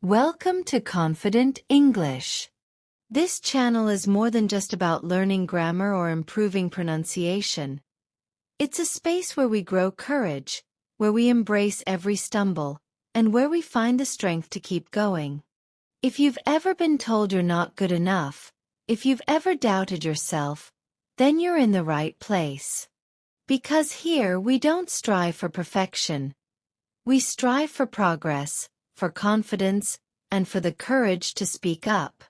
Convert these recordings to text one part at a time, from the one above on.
Welcome to Confident English. This channel is more than just about learning grammar or improving pronunciation. It's a space where we grow courage, where we embrace every stumble, and where we find the strength to keep going. If you've ever been told you're not good enough, if you've ever doubted yourself, then you're in the right place. Because here we don't strive for perfection. We strive for progress, for confidence, and for the courage to speak up.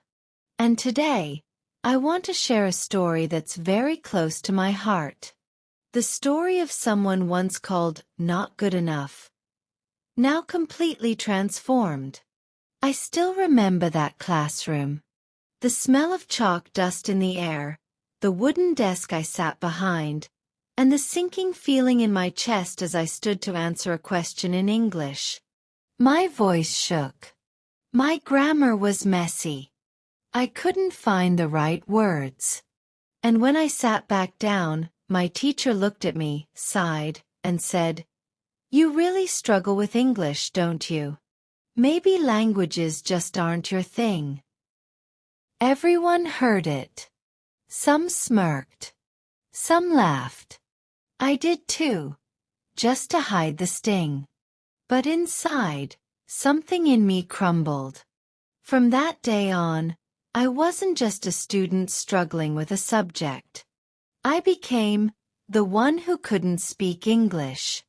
And today, I want to share a story that's very close to my heart. The story of someone once called not good enough, now completely transformed. I still remember that classroom. The smell of chalk dust in the air, the wooden desk I sat behind, and the sinking feeling in my chest as I stood to answer a question in English. My voice shook. My grammar was messy. I couldn't find the right words. And when I sat back down, my teacher looked at me, sighed, and said, "You really struggle with English, don't you? Maybe languages just aren't your thing." Everyone heard it. Some smirked. Some laughed. I did too, just to hide the sting. But inside, something in me crumbled. From that day on, I wasn't just a student struggling with a subject. I became the one who couldn't speak English.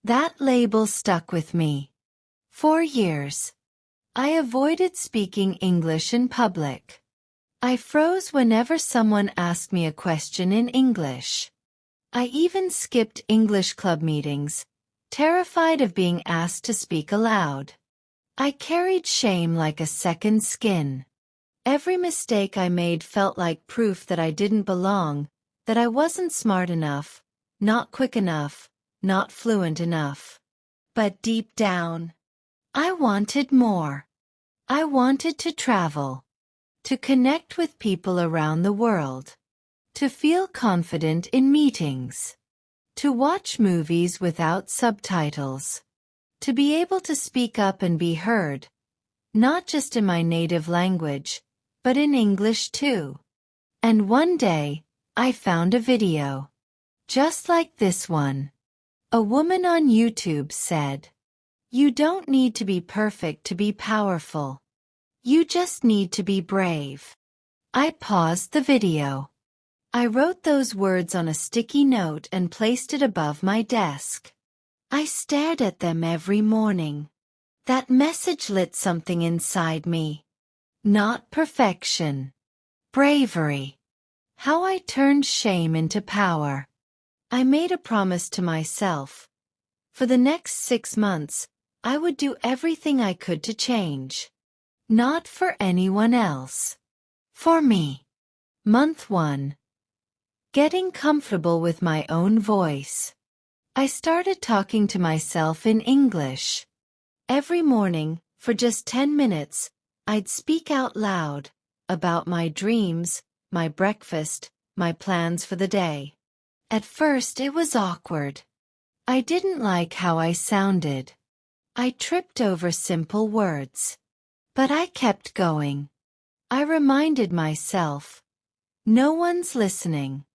That label stuck with me. For years, I avoided speaking English in public. I froze whenever someone asked me a question in English. I even skipped English club meetings, terrified of being asked to speak aloud. I carried shame like a second skin. Every mistake I made felt like proof that I didn't belong, that I wasn't smart enough, not quick enough, not fluent enough. But deep down, I wanted more. I wanted to travel, to connect with people around the world, to feel confident in meetings, to watch movies without subtitles, to be able to speak up and be heard, not just in my native language, but in English too. And one day, I found a video, just like this one. A woman on YouTube said, "You don't need to be perfect to be powerful. You just need to be brave." I paused the video. I wrote those words on a sticky note and placed it above my desk. I stared at them every morning. That message lit something inside me. Not perfection. Bravery. How I turned shame into power. I made a promise to myself. For the next 6 months, I would do everything I could to change. Not for anyone else. For me. Month 1. Getting comfortable with my own voice. I started talking to myself in English. Every morning, for just 10 minutes, I'd speak out loud about my dreams, my breakfast, my plans for the day. At first it was awkward. I didn't like how I sounded. I tripped over simple words. But I kept going. I reminded myself, no one's listening.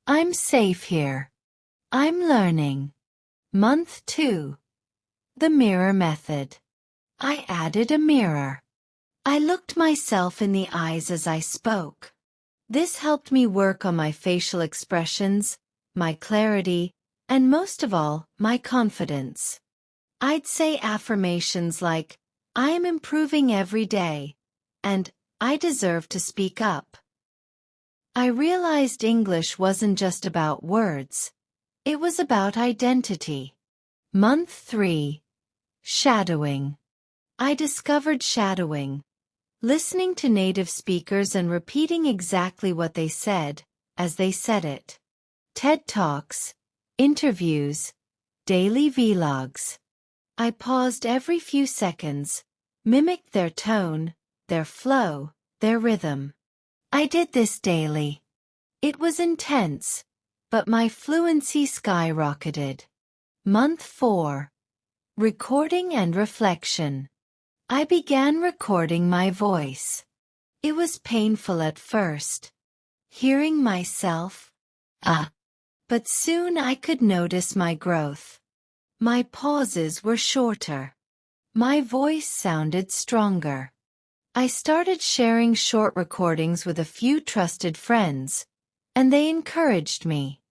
I'm safe here. I'm learning. Month 2. The mirror method. I added a mirror. I looked myself in the eyes as I spoke. This helped me work on my facial expressions, my clarity, and most of all, my confidence. I'd say affirmations like, "I am improving every day," and "I deserve to speak up." I realized English wasn't just about words. It was about identity. Month 3. Shadowing. I discovered shadowing. Listening to native speakers and repeating exactly what they said, as they said it. TED Talks, interviews, daily vlogs. I paused every few seconds, mimicked their tone, their flow, their rhythm. I did this daily. It was intense, but my fluency skyrocketed. Month 4. Recording and reflection. I began recording my voice. It was painful at first, hearing myself, but soon I could notice my growth. My pauses were shorter. My voice sounded stronger. I started sharing short recordings with a few trusted friends, and they encouraged me.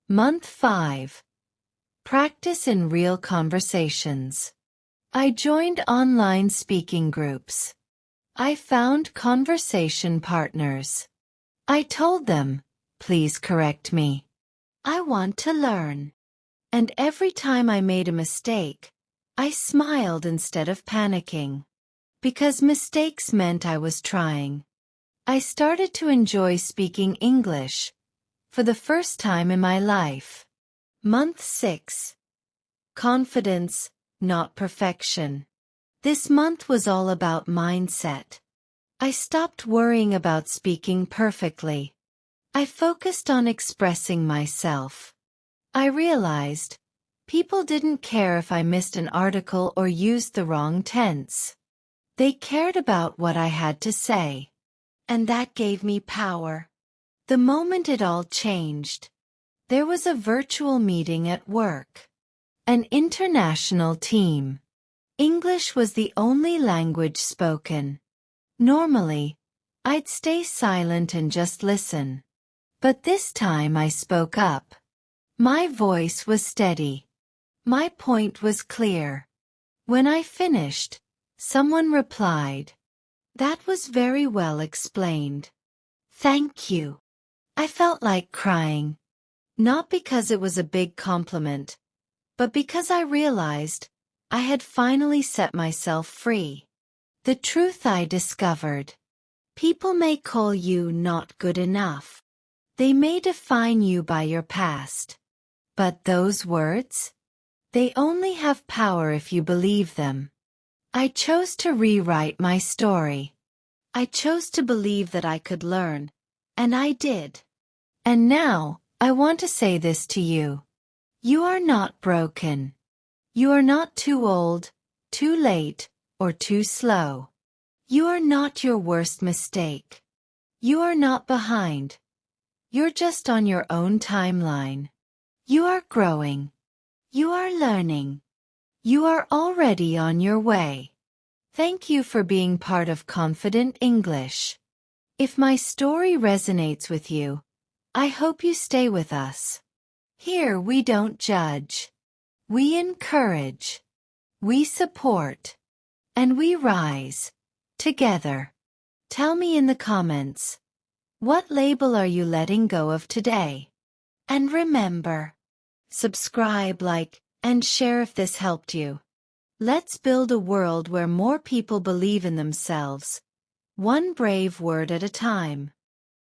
Month 5. Practice in real conversations. I joined online speaking groups. I found conversation partners. I told them, please correct me. I want to learn. And every time I made a mistake, I smiled instead of panicking. Because mistakes meant I was trying. I started to enjoy speaking English for the first time in my life. Month 6. Confidence, not perfection. This month was all about mindset. I stopped worrying about speaking perfectly. I focused on expressing myself. I realized people didn't care if I missed an article or used the wrong tense. They cared about what I had to say. And that gave me power. The moment it all changed, there was a virtual meeting at work. An international team. English was the only language spoken. Normally, I'd stay silent and just listen. But this time I spoke up. My voice was steady. My point was clear. When I finished, someone replied, "That was very well explained. Thank you." I felt like crying. Not because it was a big compliment, but because I realized I had finally set myself free. The truth I discovered. People may call you not good enough. They may define you by your past. But those words? They only have power if you believe them. I chose to rewrite my story. I chose to believe that I could learn, and I did. And now, I want to say this to you. You are not broken. You are not too old, too late, or too slow. You are not your worst mistake. You are not behind. You're just on your own timeline. You are growing. You are learning. You are already on your way. Thank you for being part of Confident English. If my story resonates with you, I hope you stay with us. Here we don't judge. We encourage. We support. And we rise. Together. Tell me in the comments. What label are you letting go of today? And remember, subscribe, like, and share if this helped you. Let's build a world where more people believe in themselves, one brave word at a time.